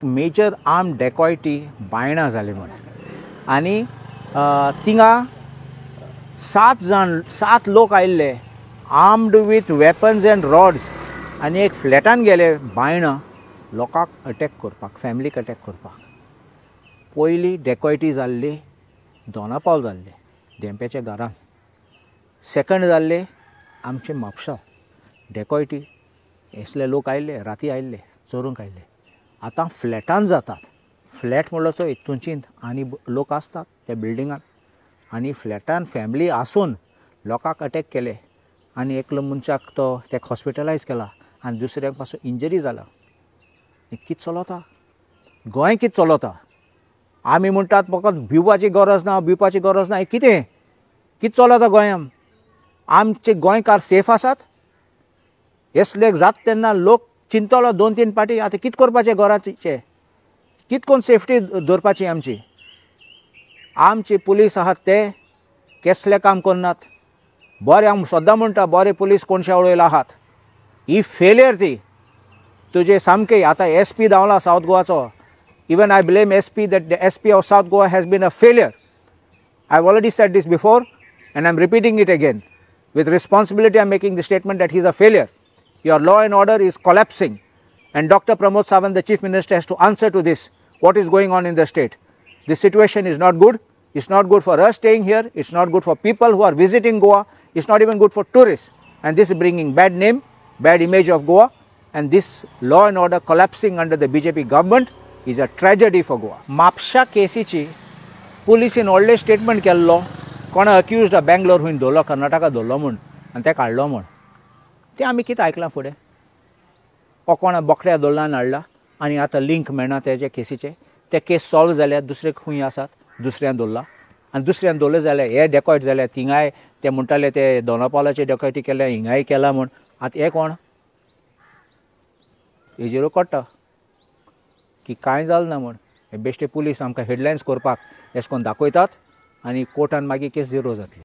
Major arm डेकॉयटी बायणां जाली म्हण आनी थिंगा 7 लोक आयिल्ले armed with weapons and rods आनी एक फ्लॅटान गेले बायणां लोकांक अटॅक करपाक, फॅमिलीक अटॅक करपाक. पयली डेकॉयटी जाल्ली दोनापावल जाल्ली धेंप्याच्या घरान. सेकंड जाल्ले आमचे म्हापसा डेकॉयटी. असले लोक आयिल्ले राती आयिल्ले चोरूंक आयिल्ले. आतां फ्लॅटान जातात. फ्लॅट म्हणलो चो हितूंचींत आनी लोक आसतात त्या बिल्डिंगान आनी फ्लॅटान फॅमिली आसून लोकांक अटॅक केले आनी एकलो मनशाक तो ताका हॉस्पिटलायज केला आनी दुसऱ्याक पासून इंजरी जाला. कितें चलता गोंय, कितें चलता? आमी म्हणटात फकत भिवपाची गरज ना, भिवपाची गरज ना. कितें चलता गोंयांत? आमचे गोंयकार सेफ आसात? असले जात तेन्ना लोक चिंतलो 2-3 पाटी. आतां कितें करपाचें घराचे? कितें करून सेफ्टी दवरपाची आमची? आमचे पुलीस आहात ते कसले काम करनात. बरे हांव सद्दां म्हणटा बरे पुलीस कोणशा उडयले आहात. ही फेलियर ती तुजे सामके. आतां SP धांवला सावथ गोवाचो. Even I blame SP that the SP of South Goa has been a failure. I've already said this before and I'm repeating it again. With responsibility I'm making the statement that he's a failure. Your law and order is collapsing and Dr. Pramod Sawant, the Chief Minister, has to answer to this. What is going on in the state? This situation is not good. It's not good for us staying here. It's not good for people who are visiting Goa. It's not even good for tourists. And this is bringing bad name, bad image of Goa. And this law and order collapsing under the BJP government is a tragedy for Goa. म्हापशा केसीची पुलिसीन व्हडले statement केल्लो. कोणा accused Bangalore हून दवरलो, कर्नाटका दवरलो म्हूण आनी ते काडलो म्हूण. ते आमी कितें आयकलां फुडें? हो कोणा बोकड्या दवरला आनी हाडला आनी आतां लिंक मेळना तेजे केसीचे. ते केस सॉल्व जाल्यात, दुसरे खंय आसात, दुसऱ्यान दवरला आनी दुसऱ्यान दवरले जाल्यार हे डेकॉयट जाल्यार थिंगाय ते म्हणटाले ते दोनापावलाचे डेकॉयटी केल्या हिंगाय केला म्हूण. आतां हे कोण? हेजेर कळटा की कांय जालें ना म्हूण. हे बेश्टे पुलीस आमकां हेडलायन्स करपाक अशें करून दाखयतात आनी कोर्टान मागीर केस झिरो जातली.